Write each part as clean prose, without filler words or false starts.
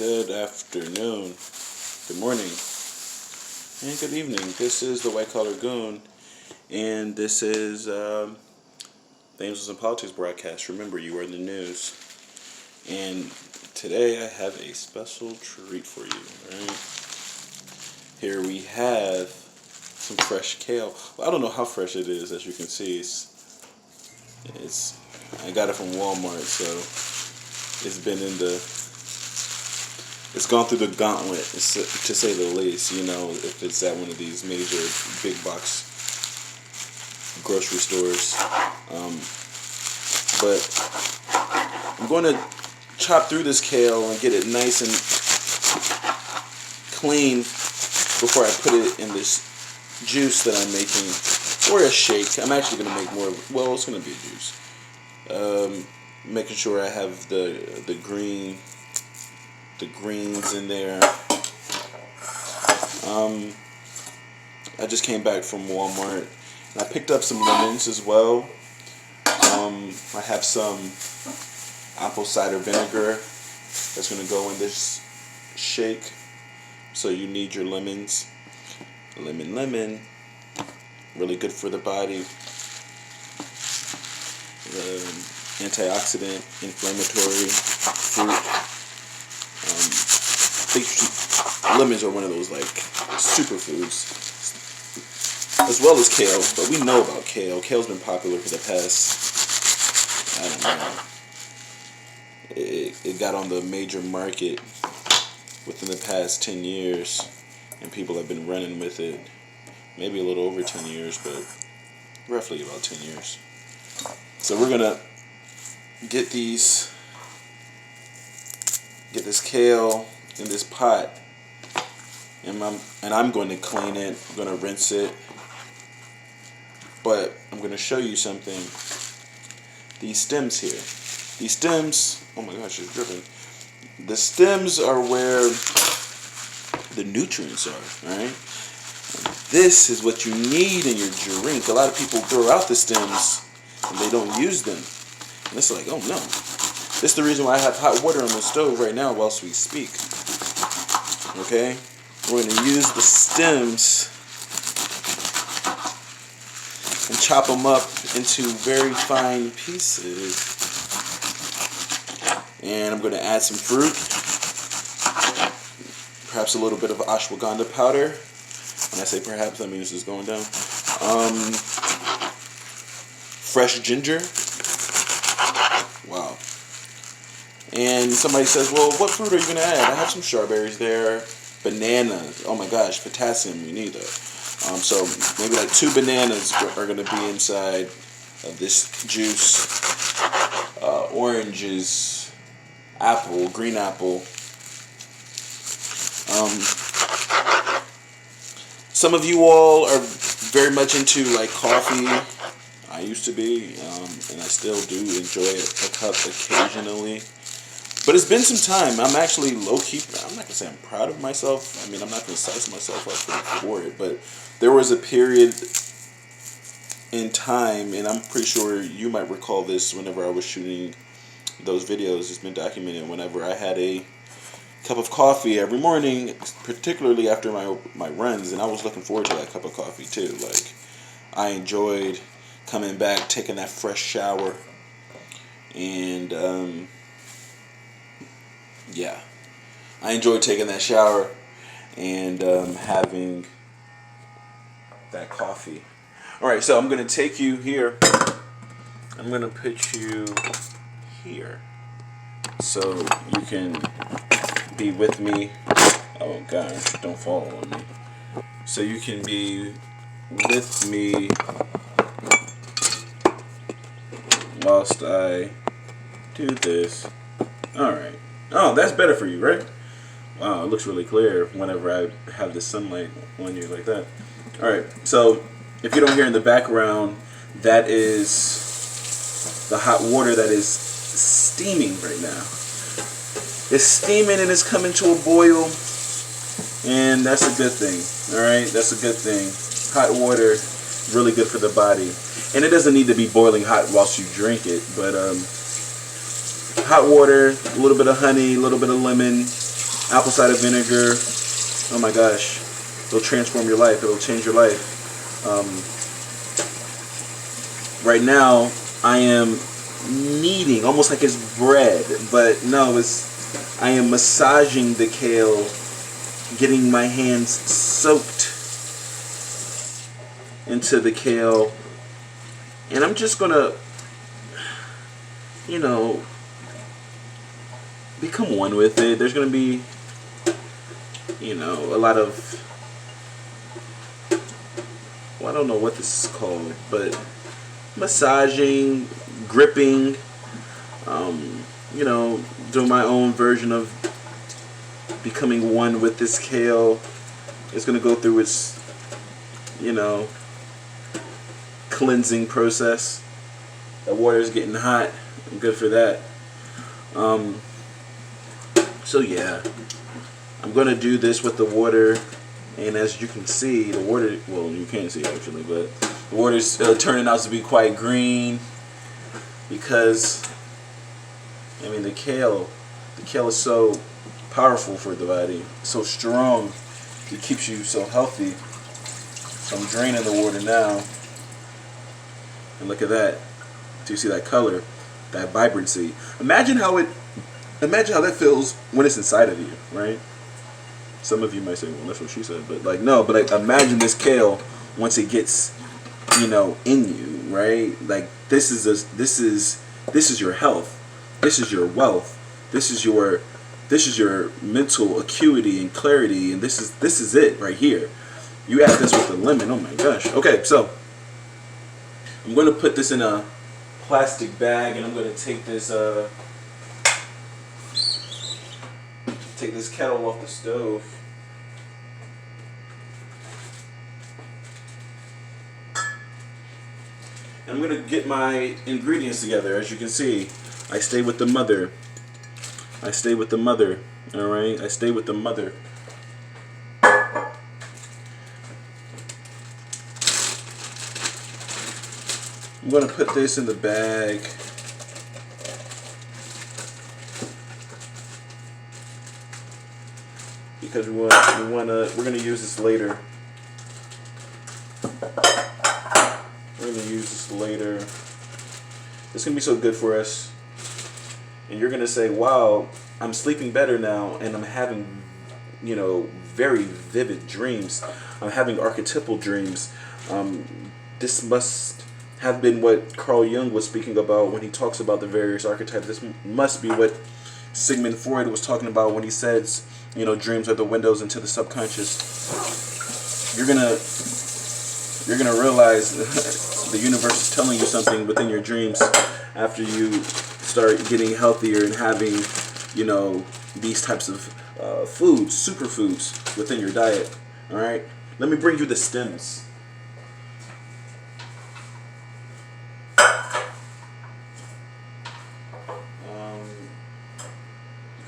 Good afternoon, good morning, and good evening. This is the White Collar Goon, and this is the Angels in Politics broadcast. Remember, you are in the news, and today I have a special treat for you. Right here we have some fresh kale. Well, I don't know how fresh it is. As you can see, it's I got it from Walmart, so it's gone through the gauntlet, to say the least. You know, if it's at one of these major big box grocery stores. But I'm going to chop through this kale and get it nice and clean before I put it in this juice that I'm making, or a shake. I'm actually going to make more. Well, it's going to be a juice. Making sure I have the greens in there. I just came back from Walmart and I picked up some lemons as well. I have some apple cider vinegar that's going to go in this shake. So you need your lemons. Lemon. Really good for the body. Antioxidant, inflammatory fruit. Lemons are one of those like superfoods, as well as kale. But we know about kale. Kale's been popular for the past, I don't know. It got on the major market within the past 10 years, and people have been running with it. Maybe a little over 10 years, but roughly about 10 years. So we're gonna get this kale in this pot, and I'm going to clean it. I'm going to rinse it, but I'm going to show you something. These stems here, oh my gosh, it's dripping. The stems are where the nutrients are. All right, this is what you need in your drink. A lot of people throw out the stems and they don't use them, and it's like, oh no. This is the reason why I have hot water on the stove right now whilst we speak. Okay? We're going to use the stems and chop them up into very fine pieces. And I'm going to add some fruit. Perhaps a little bit of ashwagandha powder. When I say perhaps, that means it's going down. Fresh ginger. Wow. And somebody says, well, what fruit are you going to add? I have some strawberries there, bananas. Oh my gosh, potassium, we need that. So maybe like 2 bananas are going to be inside of this juice. Oranges, apple, green apple. Some of you all are very much into like coffee. I used to be, and I still do enjoy a cup occasionally. But it's been some time. I'm actually low-key, I'm not going to say I'm proud of myself. I mean, I'm not going to size myself up for it. But there was a period in time, and I'm pretty sure you might recall this whenever I was shooting those videos. It's been documented whenever I had a cup of coffee every morning, particularly after my runs. And I was looking forward to that cup of coffee too. Like, I enjoyed coming back, taking that fresh shower, and yeah, I enjoyed taking that shower and having that coffee. All right, so I'm going to take you here. I'm going to put you here so you can be with me. Oh gosh, don't fall on me. So you can be with me whilst I do this. All right. Oh, that's better for you, right? Wow, it looks really clear whenever I have the sunlight on you like that. All right, so if you don't hear in the background, that is the hot water that is steaming right now. It's steaming and it's coming to a boil, and that's a good thing. All right, that's a good thing. Hot water, really good for the body, and it doesn't need to be boiling hot whilst you drink it, but hot water, a little bit of honey, a little bit of lemon, Apple cider vinegar. Oh my gosh, it'll transform your life. It'll change your life. Right now, I am kneading, almost like it's bread, but no, I am massaging the kale, getting my hands soaked into the kale, and I'm just gonna, become one with it. There's gonna be, a lot of, well, I don't know what this is called, but massaging, gripping, doing my own version of becoming one with this kale. It's going to go through its, cleansing process. The water's getting hot. I'm good for that. So yeah, I'm going to do this with the water. And as you can see, the water, well, you can't see actually, but the water's turning out to be quite green because, the kale is so powerful for the body, so strong, it keeps you so healthy. So I'm draining the water now, and look at that. Do you see that color, that vibrancy? Imagine how that feels when it's inside of you, right? Some of you might say, well, that's what she said, but imagine this kale once it gets, in you, right? Like this is your health, this is your wealth, this is your mental acuity and clarity, and this is it right here. You add this with the lemon, oh my gosh. Okay, so I'm going to put this in a plastic bag, and I'm going to take this kettle off the stove. And I'm going to get my ingredients together. As you can see, I stay with the mother. Alright? I stay with the mother. I'm going to put this in the bag. Because we're gonna use this later. It's gonna be so good for us. And you're gonna say, wow, I'm sleeping better now, and I'm having, very vivid dreams. I'm having archetypal dreams. This must have been what Carl Jung was speaking about when he talks about the various archetypes. This must be what Sigmund Freud was talking about when he says, dreams are the windows into the subconscious. You're gonna realize the universe is telling you something within your dreams after you start getting healthier and having, these types of foods, superfoods within your diet. All right, let me bring you the stems.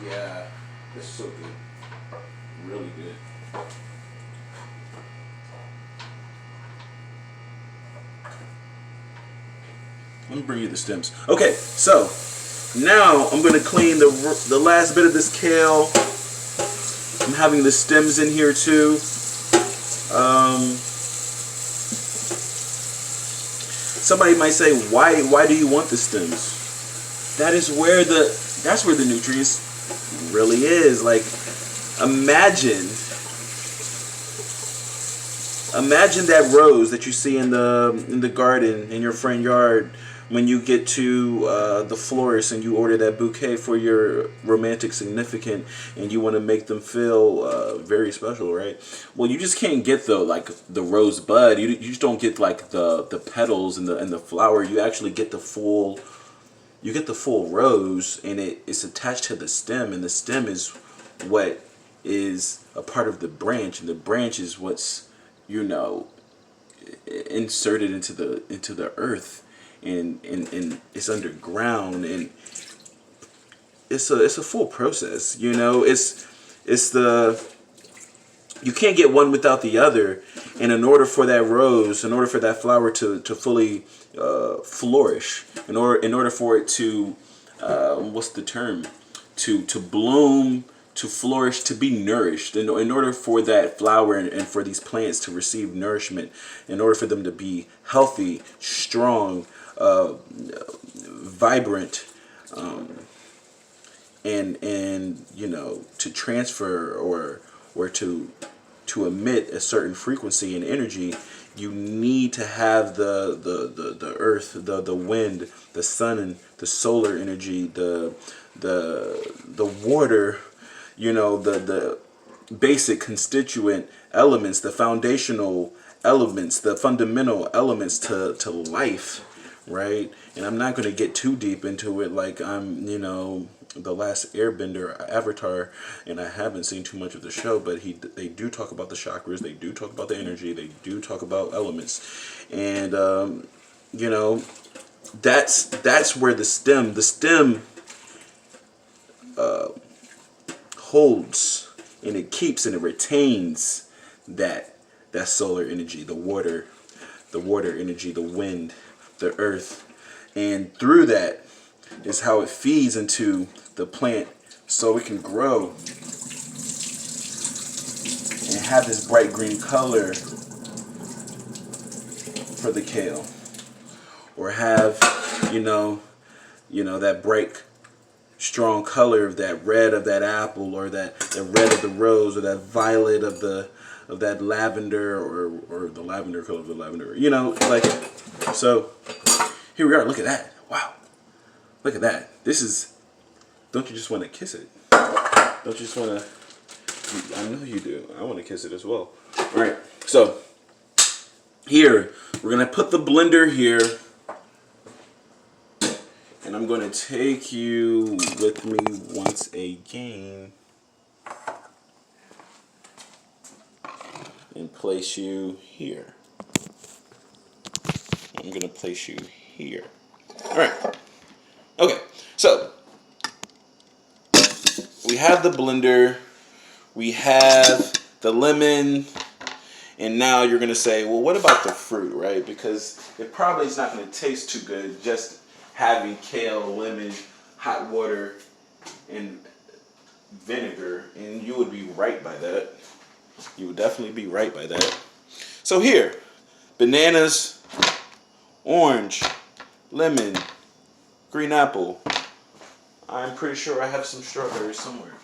Yeah, this is so good. Really good. Let me bring you the stems. Okay, so now I'm going to clean the last bit of this kale. I'm having the stems in here too. Somebody might say, why do you want the stems? That's where the nutrients really is. Like, imagine that rose that you see in the garden in your front yard when you get to the florist and you order that bouquet for your romantic significant, and you want to make them feel very special, right? Well, you just can't get the rose bud. You just don't get like the petals and the flower. You actually get the full rose, and it's attached to the stem, and the stem is what is a part of the branch, and the branch is what's inserted into the earth, and it's underground, and it's a full process. You can't get one without the other, and in order for that flower to fully flourish, in order for it to what's the term, to bloom, to flourish, to be nourished. In order for that flower and for these plants to receive nourishment, in order for them to be healthy, strong, vibrant, and you know, to transfer or to emit a certain frequency and energy, you need to have the earth, the wind, the sun, and the solar energy, the water, you know, the basic constituent elements, the foundational elements, the fundamental elements to life, right? And I'm not going to get too deep into it like I'm, you know, the last airbender Avatar, and I haven't seen too much of the show, but they do talk about the chakras, they do talk about the energy, they do talk about elements. And you know, that's where the stem holds, and it keeps and it retains that solar energy, the water energy, the wind, the earth. And through that is how it feeds into the plant so it can grow and have this bright green color for the kale, or have, you know, that bright strong color of that red of that apple, or that the red of the rose, or that violet of that lavender, or the lavender color of the lavender, you know, like. So here we are. Look at that. Wow, look at that. This is, don't you just want to kiss it? Don't you just want to, I know you do. I want to kiss it as well. All right, so here we're gonna put the blender here, and I'm going to take you with me once again and place you here. I'm going to place you here. All right. Okay. So we have the blender, we have the lemon, and now you're going to say, well, what about the fruit, right? Because it probably is not going to taste too good just having kale, lemon, hot water, and vinegar. And you would be right by that. You would definitely be right by that. So here, bananas, orange, lemon, green apple. I'm pretty sure I have some strawberries somewhere.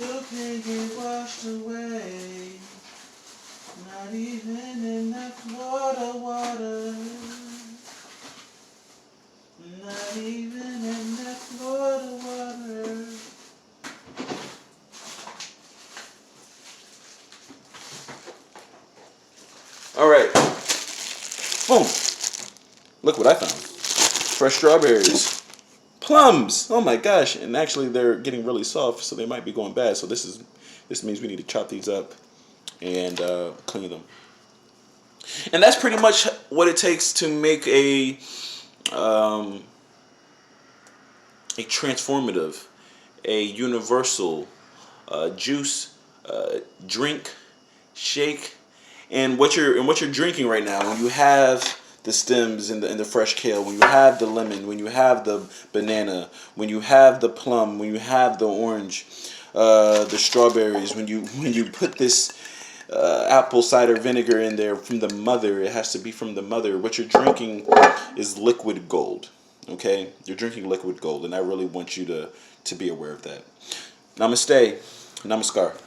You can't get washed away. Not even enough water. Not even enough water. All right. Boom. Look what I found. Fresh strawberries. Plums. Oh my gosh. And actually they're getting really soft, so they might be going bad. So this means we need to chop these up and clean them. And that's pretty much what it takes to make a transformative, a universal juice, drink, shake. And what you're drinking right now, when you have the stems and the fresh kale, when you have the lemon, when you have the banana, when you have the plum, when you have the orange, the strawberries, when you put this apple cider vinegar in there from the mother, it has to be from the mother. What you're drinking is liquid gold. Okay, you're drinking liquid gold, and I really want you to be aware of that. Namaste, namaskar.